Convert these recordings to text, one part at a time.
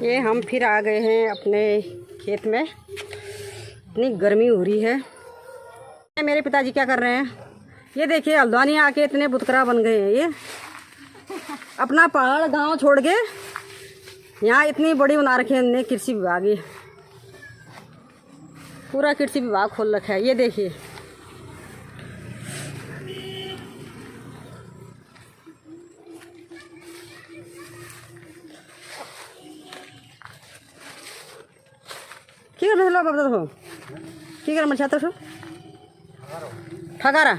ये हम फिर आ गए हैं अपने खेत में। इतनी गर्मी हो रही है। मेरे पिताजी क्या कर रहे हैं, ये देखिए हल्द्वानी आके इतने बुतकरा बन गए हैं। ये अपना पहाड़ गांव छोड़ के यहाँ इतनी बड़ी बना रखी है इन्होंने कृषि विभाग। ये पूरा कृषि विभाग खोल रखा है। ये देखिए क्या कर रहे हो बाबा? देखो क्या कर चाहते हो? ठगारा।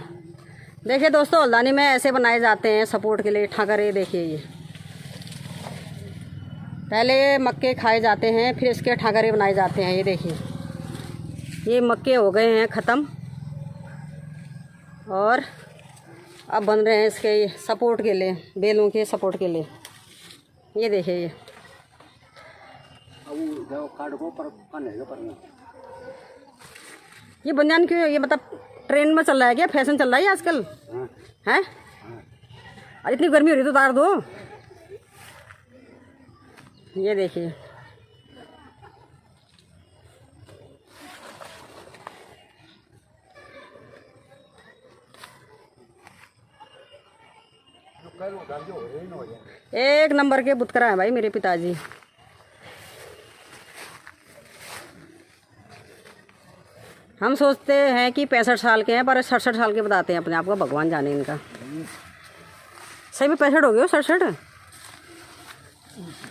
देखिए दोस्तों, हल्द्वानी में ऐसे बनाए जाते हैं सपोर्ट के लिए ठगारे। देखिए ये पहले मक्के खाए जाते हैं, फिर इसके ठगारे बनाए जाते हैं। ये देखिए ये मक्के हो गए हैं ख़त्म और अब बन रहे हैं इसके सपोर्ट के लिए, बेलों के सपोर्ट के लिए। ये देखिए ये बनियान क्यों, ये मतलब ट्रेंड में चल रहा है क्या? फैशन चल रहा है आजकल है? और इतनी गर्मी हो रही तो उतार दो। ये देखिए एक नंबर के बुतकरा है भाई मेरे पिताजी। हम सोचते हैं कि 65 साल के हैं, पर 67 साल के बताते हैं अपने आप को। भगवान जाने इनका। सही में 65 हो गए हो? 67?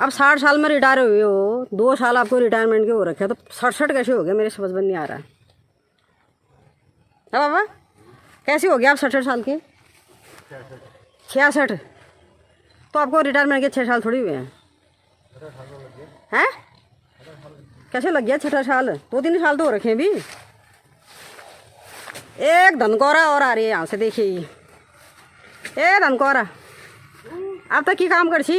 अब 60 साल में रिटायर हुए हो, 2 साल आपको रिटायरमेंट के हो रखे हैं, तो 67 कैसे हो गया? मेरे समझ में नहीं आ रहा है। बाबा कैसे हो गया आप 67 साल के? 66? तो आपको रिटायरमेंट के 6 साल थोड़ी हुए हैं। हैं? कैसे लग गया 66 साल? 2-3 साल तो हो रखे हैं भी। एक धनकोरा और आ रही है यहाँ से। देखिए ये धनकोरा अब तक की काम कर सी।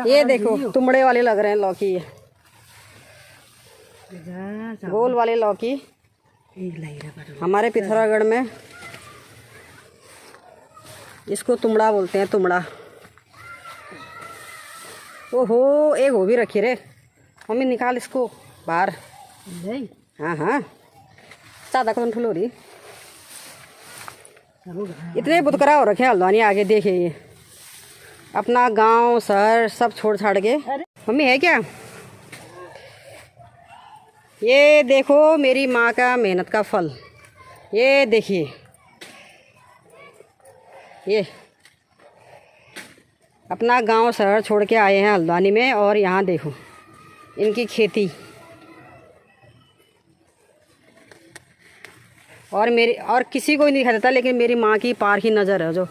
ये देखो तुमड़े वाले लग रहे हैं लौकी, गोल वाले लौकी। हमारे पिथौरागढ़ में इसको तुमड़ा बोलते हैं, तुमड़ा। ओहो एक वो भी रखी रे मम्मी, निकाल इसको बाहर। हाँ हाँ ज़्यादा कौन फुल हो रही। इतने बुतकरा हो रखे हैं हल्द्वानी आगे। देखिए ये अपना गांव शहर सब छोड़ छाड़ के। मम्मी है क्या? ये देखो मेरी माँ का मेहनत का फल। ये देखिए ये अपना गांव शहर छोड़ के आए हैं हल्द्वानी में, और यहाँ देखो इनकी खेती। और मेरी और किसी को नहीं दिखा देता, लेकिन मेरी माँ की पार की नज़र है। जो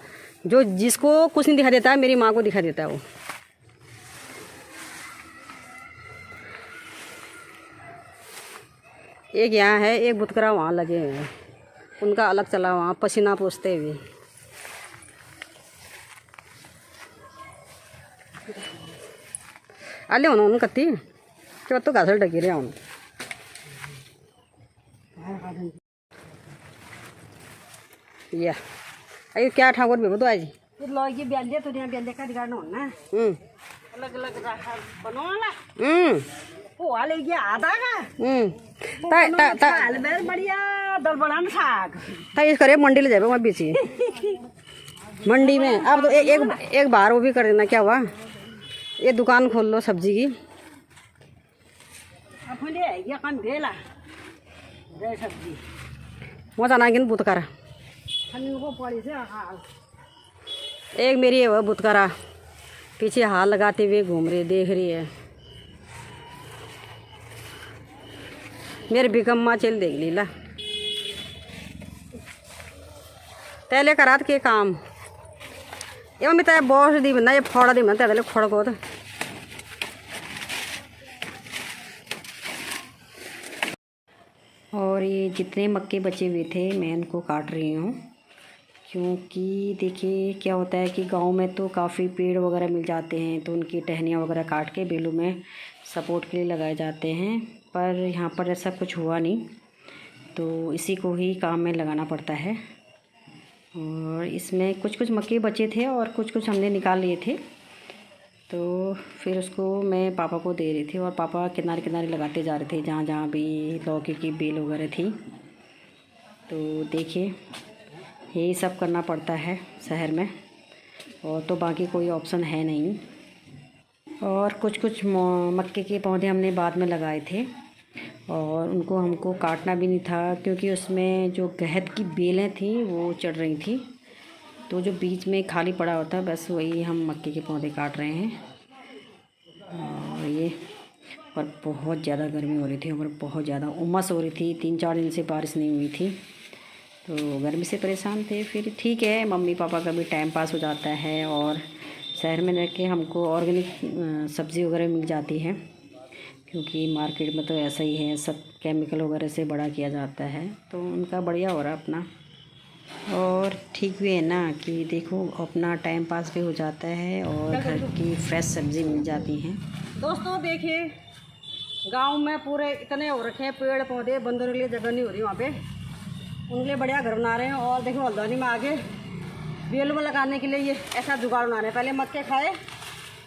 जो जिसको कुछ नहीं दिखा देता है, मेरी माँ को दिखा देता है वो। एक यहाँ है, एक बुतकरा वहाँ लगे हैं, उनका अलग चला वहाँ पसीना पोंछते हुए। अले उन्होंने कत्ती क्या तो घासल ढकी रहे हैं। या अरे क्या ठाकुर भी तो आज लौकी बेंदे तो यहाँ बेंदे का दिखाना होना। अलग अलग बनवाला पोहा ले गया आधा का बढ़िया दल बनाना साग इस करे मंडी ले जाए मैं बेची मंडी में। अब तो एक बार वो भी कर देना। क्या हुआ, ये दुकान खोल लो सब्जी की। सब्जी मजा ना गिन बुतकारा। एक मेरी है वह बुतकारा पीछे हाथ लगाते हुए घूम रही, देख रही है। मेरे बिकम्मा चल देख लीला तैले करात के काम। ये मम्मी तय बॉस दी बना ये फोड़ा दी बना तैले फोड़ को। और ये जितने मक्के बचे हुए थे मैं इनको काट रही हूँ, क्योंकि देखिए क्या होता है कि गांव में तो काफ़ी पेड़ वगैरह मिल जाते हैं, तो उनकी टहनियाँ वगैरह काट के बेलों में सपोर्ट के लिए लगाए जाते हैं। पर यहाँ पर ऐसा कुछ हुआ नहीं, तो इसी को ही काम में लगाना पड़ता है। और इसमें कुछ कुछ मक्के बचे थे और कुछ कुछ हमने निकाल लिए थे, तो फिर उसको मैं पापा को दे रही थी और पापा किनारे किनारे लगाते जा रहे थे जहाँ जहाँ भी लौकी की बेल वगैरह थी। तो देखिए यही सब करना पड़ता है शहर में, और तो बाकी कोई ऑप्शन है नहीं। और कुछ कुछ मक्के के पौधे हमने बाद में लगाए थे और उनको हमको काटना भी नहीं था, क्योंकि उसमें जो गहत की बेलें थी वो चढ़ रही थी, तो जो बीच में खाली पड़ा होता है बस वही हम मक्के के पौधे काट रहे हैं। और ये और बहुत ज़्यादा गर्मी हो रही थी और बहुत ज़्यादा उमस हो रही थी। 3-4 दिन से बारिश नहीं हुई थी, तो गर्मी से परेशान थे। फिर ठीक है, मम्मी पापा का भी टाइम पास हो जाता है और शहर में रह के हमको ऑर्गेनिक सब्ज़ी वगैरह मिल जाती है, क्योंकि मार्केट में तो ऐसा ही है, सब केमिकल वगैरह से बड़ा किया जाता है। तो उनका बढ़िया हो रहा अपना, और ठीक भी है ना कि देखो अपना टाइम पास भी हो जाता है और घर की फ्रेश सब्ज़ी मिल जाती हैं। दोस्तों देखिए, गांव में पूरे इतने हो रखे हैं पेड़ पौधे, बंदरों के लिए जगह नहीं हो रही वहाँ पे, उनके लिए बढ़िया घर बना रहे हैं। और देखो हल्द्वानी में आगे बेलों में लगाने के लिए ये ऐसा जुगाड़ बना रहे हैं। पहले मक्के खाए,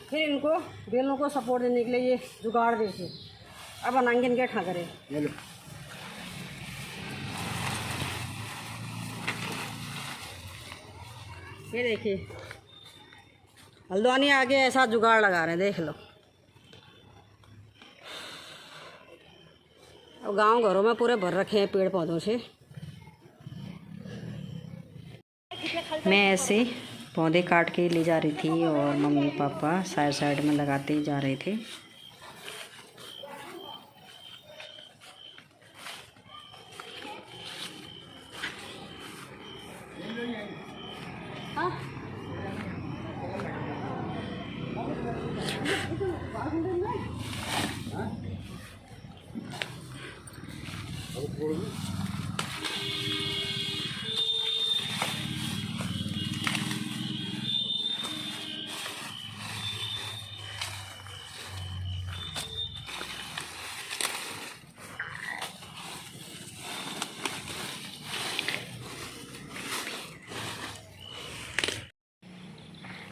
फिर इनको बेलों को सपोर्ट देने के लिए ये जुगाड़ देखिए अब बनाएंगे इनके ठाकरे। ये देखिए हल्द्वानी आगे ऐसा जुगाड़ लगा रहे हैं, देख लो। अब गांव घरों में पूरे भर रखे हैं पेड़ पौधों से। मैं ऐसे पौधे काट के ले जा रही थी और मम्मी पापा साइड साइड में लगाते जा रहे थे।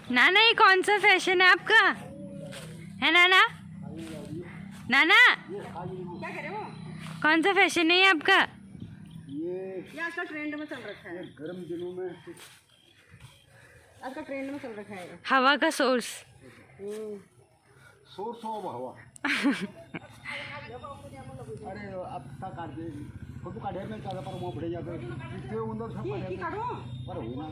नाना ये कौन सा फैशन है आपका, है नाना? नाना क्या कह रहे हो? कौन सा फैशन है ये आपका? ये आजकल ट्रेंड में चल रखा है, गर्म दिनों में आजकल ट्रेंड में चल रखा है। हवा का सोर्स सोर्स ऑफ हवा। अरे अब तक काट दे फोटो काटे में चाहे पर वो बढ़े जाते इसके अंदर सब काटे काटो पर हो ना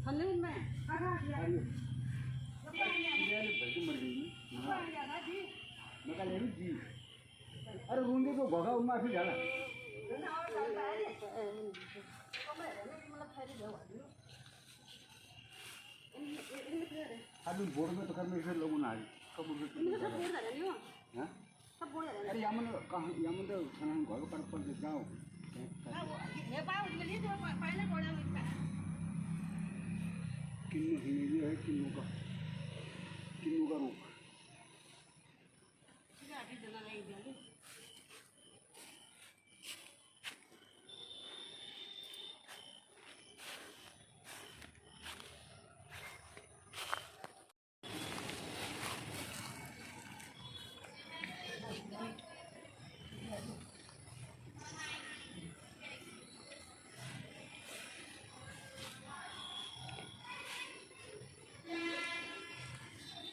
थल्ले में काटा भलती मर गई मैं कह रही जी। अरे रूंगे तो भगा उनमें फिर जाला अभी बोर्ड में तो करने से लोगों ना कब हैं अरे यामन कहाँ यामन तो खाना घर पर जाओ किन्नू है किन्नू का रूप।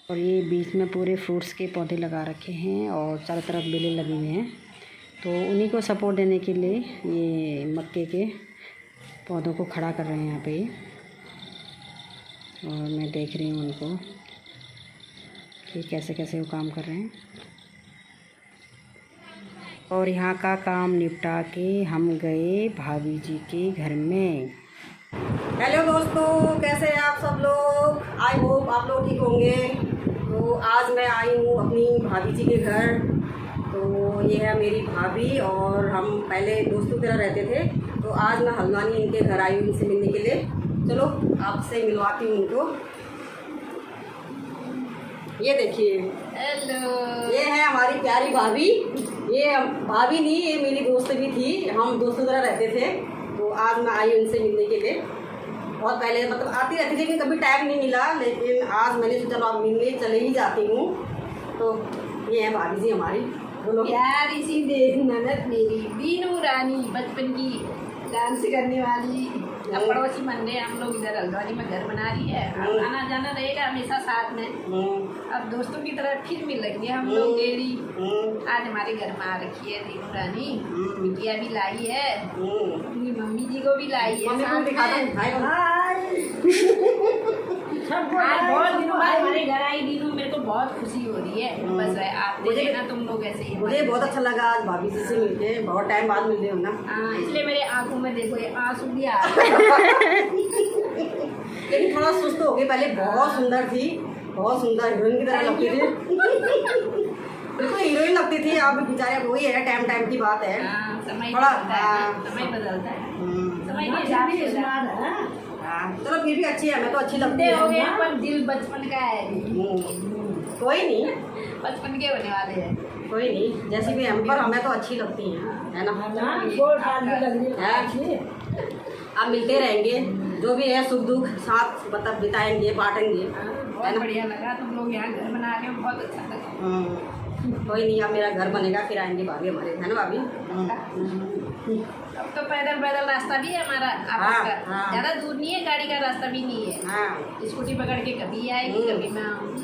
और ये बीच में पूरे फ्रूट्स के पौधे लगा रखे हैं और चारों तरफ बेलें लगी हुई हैं, तो उन्हीं को सपोर्ट देने के लिए ये मक्के के पौधों को खड़ा कर रहे हैं यहाँ पे। और मैं देख रही हूँ उनको कि कैसे कैसे वो काम कर रहे हैं। और यहाँ का काम निपटा के हम गए भाभी जी के घर में। हेलो दोस्तों, कैसे हैं आप सब लोग? आई होप आप लोग ठीक होंगे। तो आज मैं आई हूँ अपनी भाभी जी के घर। तो ये है मेरी भाभी और हम पहले दोस्तों की तरह रहते थे, तो आज मैं हल्द्वानी इनके घर आई हूँ इनसे मिलने के लिए। चलो आपसे मिलवाती हूँ उनको। ये देखिए, हेलो, ये है हमारी प्यारी भाभी। ये भाभी नहीं, ये मेरी दोस्त हम दोस्तों तरह रहते थे, तो आज मैं आई उनसे मिलने के लिए। बहुत पहले मतलब आती रहती थी, लेकिन कभी टाइम नहीं मिला, लेकिन आज मैंने सोचा चलो आप मिलने चले ही जाती हूँ। तो ये है भाभी जी हमारी, बोलो। यार इसी देख ननद मेरी बीनू रानी, बचपन की डांस करने वाली। अब पड़ोसी बन रहे, हम लोग इधर हल्द्वानी में घर बना रही है, अब आना जाना रहेगा हमेशा साथ में। अब दोस्तों की तरह फिर मिल रही है हम लोग डेली। आज हमारे घर में आ रखी है बीनू रानी, बिटिया भी लाई है, अपनी मम्मी जी को भी लाई है साथ में। आज बहुत दिनों बाद हमारे घर आई बीनू, मेरे को बहुत खुशी हो रही है। बस आते हैं ना तुम लोग ऐसे ही। मुझे बहुत अच्छा लगा आज भाभी जी से मिलके, बहुत टाइम बाद मिल रहे हो ना। हाँ, इसलिए मेरे आंखों में देखो ये आंसू भी आ रहे हैं। लेकिन थोड़ा सुस्त हो गई, पहले बहुत सुंदर थी, बहुत सुंदर हीरोइन की तरह लगती थी, बिल्कुल हीरोइन लगती थी। अब बेचारे वही है, टाइम की बात है। हाँ, समय थोड़ा बदलता है, समय बदलता है, समय के हिसाब से होता है। चलो फिर भी अच्छी है, मैं तो अच्छी लगती बूढ़े हो गए है। पर दिल बचपन का है, कोई नहीं, बचपन के होने वाले हैं। कोई नहीं, जैसी भी हम, पर हमें तो अच्छी लगती हैं, है ना। अब मिलते रहेंगे, जो भी है सुख दुख साथ मतलब बिताएंगे, बांटेंगे। बहुत बढ़िया लगा, तुम लोग यहाँ घर बना रहे हो, बहुत अच्छा लगा। कोई नहीं, अब मेरा घर बनेगा फिर आएंगे भाभी हमारे, है ना भाभी। अब तो पैदल रास्ता भी है हमारा आपस का, हाँ। ज्यादा दूर नहीं है, गाड़ी का रास्ता भी नहीं है। हाँ, स्कूटी पकड़ के कभी आएगी कभी मैं आऊँगी।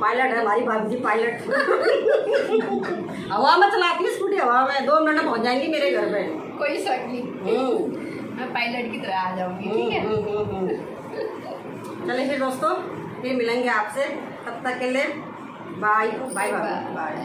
पायलट है हमारी भाभी जी, पायलट। हवा में चलाती है स्कूटी, हवा में 2 मिनट में पहुंच जाएंगी मेरे घर पे। कोई शक नहीं, मैं पायलट की तरह आ जाऊंगी, ठीक है। चलिए फिर दोस्तों, फिर मिलेंगे आपसे, तब तक के लिए बाय बाय बाय।